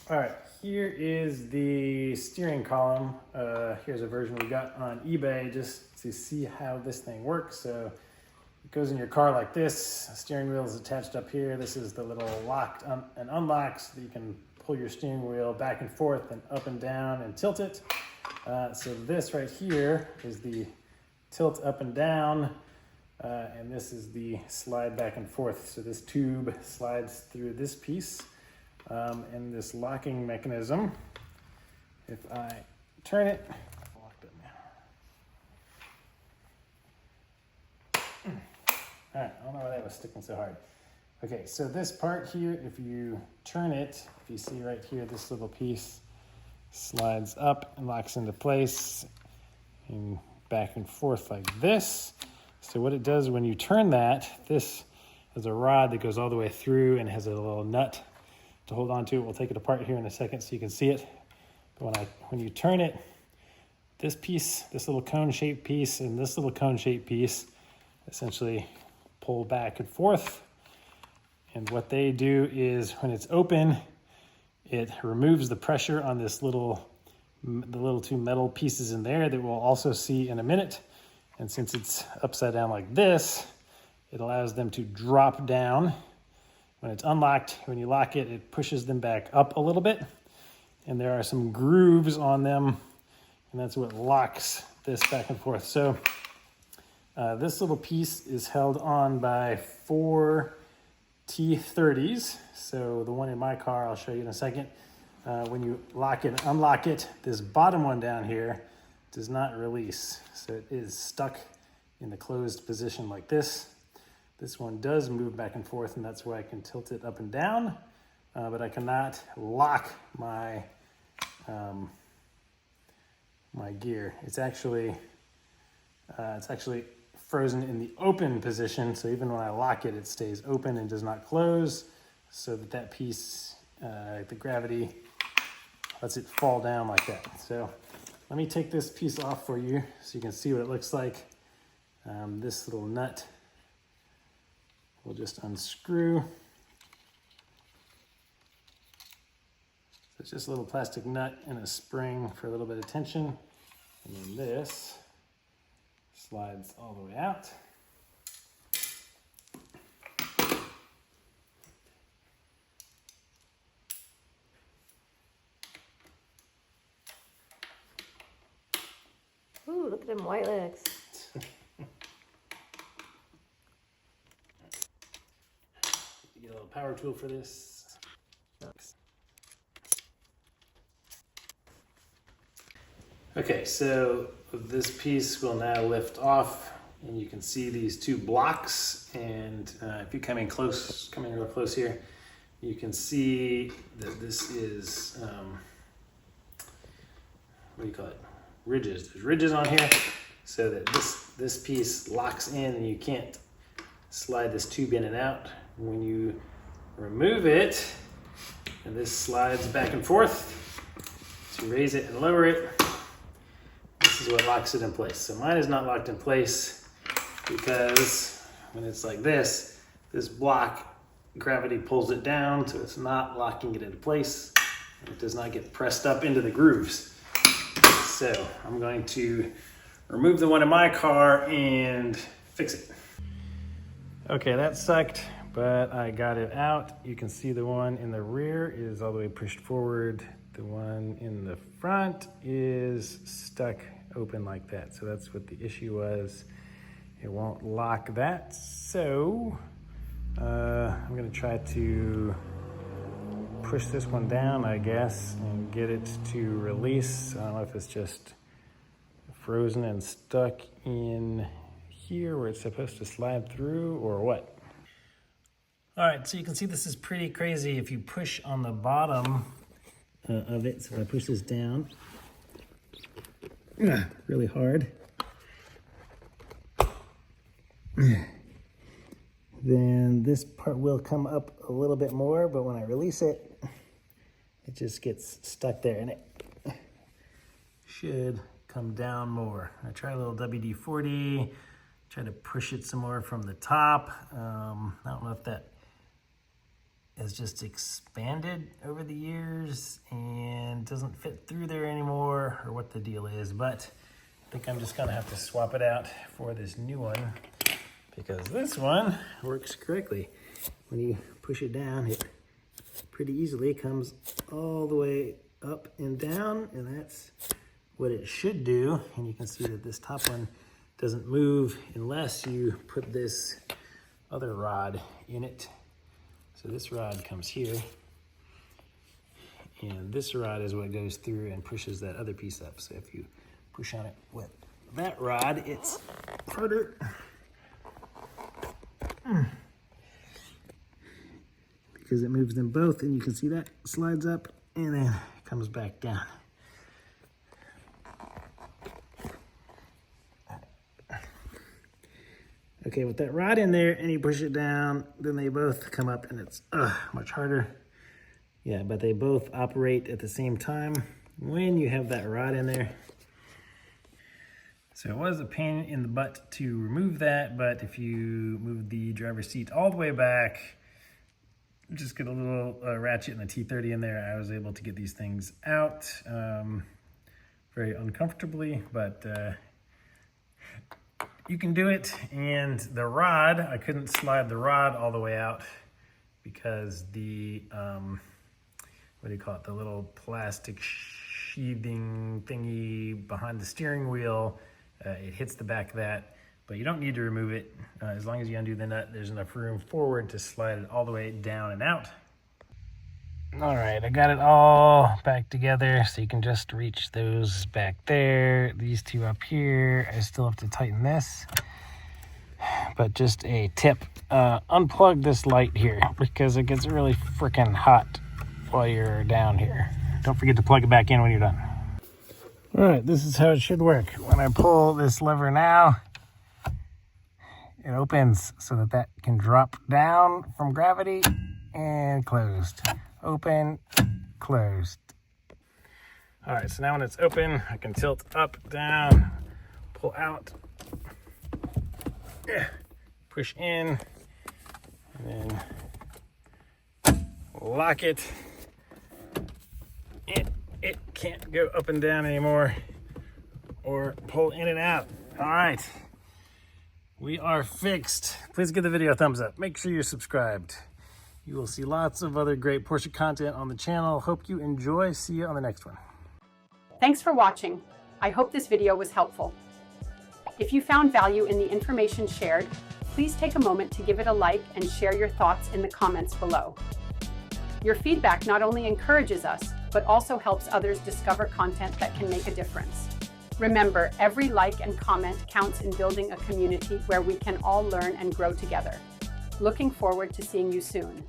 All right, here is the steering column. Here's a version we got on eBay just to see how this thing works. So it goes in your car like this. The steering wheel is attached up here. This is the little locked and unlocked so that you can pull your steering wheel back and forth and up and down and tilt it. So this right here is the tilt up and down, and this is the slide back and forth. So this tube slides through this piece. And this locking mechanism, if I turn it, locked it now. All right, I don't know why that was sticking so hard. Okay, so this part here, if you turn it, if you see right here, this little piece slides up and locks into place and back and forth like this. So what it does when you turn that, this is a rod that goes all the way through and has a little nut to hold on to. We'll take it apart here in a second so you can see it. But when you turn it, this piece, this little cone-shaped piece, and this little cone-shaped piece essentially pull back and forth. And what they do is when it's open, it removes the pressure on the little two metal pieces in there that we'll also see in a minute. And since it's upside down like this, it allows them to drop down. When it's unlocked, when you lock it, it pushes them back up a little bit. And there are some grooves on them, and that's what locks this back and forth. So this little piece is held on by 4 T30s. So the one in my car, I'll show you in a second. When you lock it and unlock it, this bottom one down here does not release. So it is stuck in the closed position like this. This one does move back and forth, and that's why I can tilt it up and down, but I cannot lock my my gear. It's actually frozen in the open position, so even when I lock it, it stays open and does not close, so that piece, the gravity lets it fall down like that. So let me take this piece off for you so you can see what it looks like. This little nut we'll just unscrew. So it's just a little plastic nut and a spring for a little bit of tension. And then this slides all the way out. Ooh, look at them white legs. Get a little power tool for this. Okay, so this piece will now lift off, and you can see these two blocks. And if you're coming real close here, you can see that this is what do you call it? Ridges. There's ridges on here, so that this piece locks in, and you can't slide this tube in and out. When you remove it, and this slides back and forth to raise it and lower it, this is what locks it in place. So mine is not locked in place because when it's like this block, gravity pulls it down, so it's not locking it into place. It does not get pressed up into the grooves. So I'm going to remove the one in my car and fix it. Okay, that sucked, but I got it out. You can see the one in the rear is all the way pushed forward. The one in the front is stuck open like that. So that's what the issue was. It won't lock that. So I'm gonna try to push this one down, I guess, and get it to release. I don't know if it's just frozen and stuck in here where it's supposed to slide through or what. All right, so you can see this is pretty crazy. If you push on the bottom of it, so if I push this down really hard, then this part will come up a little bit more, but when I release it, it just gets stuck there, and it should come down more. I try a little WD-40, try to push it some more from the top. I don't know if that has just expanded over the years and doesn't fit through there anymore, or what the deal is, but I think I'm just gonna have to swap it out for this new one, because this one works correctly. When you push it down, it pretty easily comes all the way up and down, and that's what it should do. And you can see that this top one doesn't move unless you put this other rod in it. So this rod comes here, and this rod is what goes through and pushes that other piece up. So if you push on it with that rod, it's harder. Because it moves them both, and you can see that slides up and then comes back down. Okay, with that rod in there and you push it down, then they both come up, and it's much harder. Yeah, but they both operate at the same time when you have that rod in there. So it was a pain in the butt to remove that, but if you move the driver's seat all the way back, just get a little ratchet and a T30 in there, I was able to get these things out very uncomfortably, but you can do it. And the rod, I couldn't slide the rod all the way out because the, what do you call it, the little plastic sheathing thingy behind the steering wheel, it hits the back of that. But you don't need to remove it. As long as you undo the nut, there's enough room forward to slide it all the way down and out. All right, I got it all back together, so you can just reach those back there. These two up here, I still have to tighten this. But just a tip, unplug this light here because it gets really freaking hot while you're down here. Don't forget to plug it back in when you're done. All right, this is how it should work. When I pull this lever now, it opens so that that can drop down from gravity, and closed. Open, closed. All right, so now when it's open, I can tilt up, down, pull out, push in, and then lock it. It can't go up and down anymore or pull in and out. All right. We are fixed. Please give the video a thumbs up. Make sure you're subscribed. You will see lots of other great Porsche content on the channel. Hope you enjoy. See you on the next one. Thanks for watching. I hope this video was helpful. If you found value in the information shared, please take a moment to give it a like and share your thoughts in the comments below. Your feedback not only encourages us, but also helps others discover content that can make a difference. Remember, every like and comment counts in building a community where we can all learn and grow together. Looking forward to seeing you soon.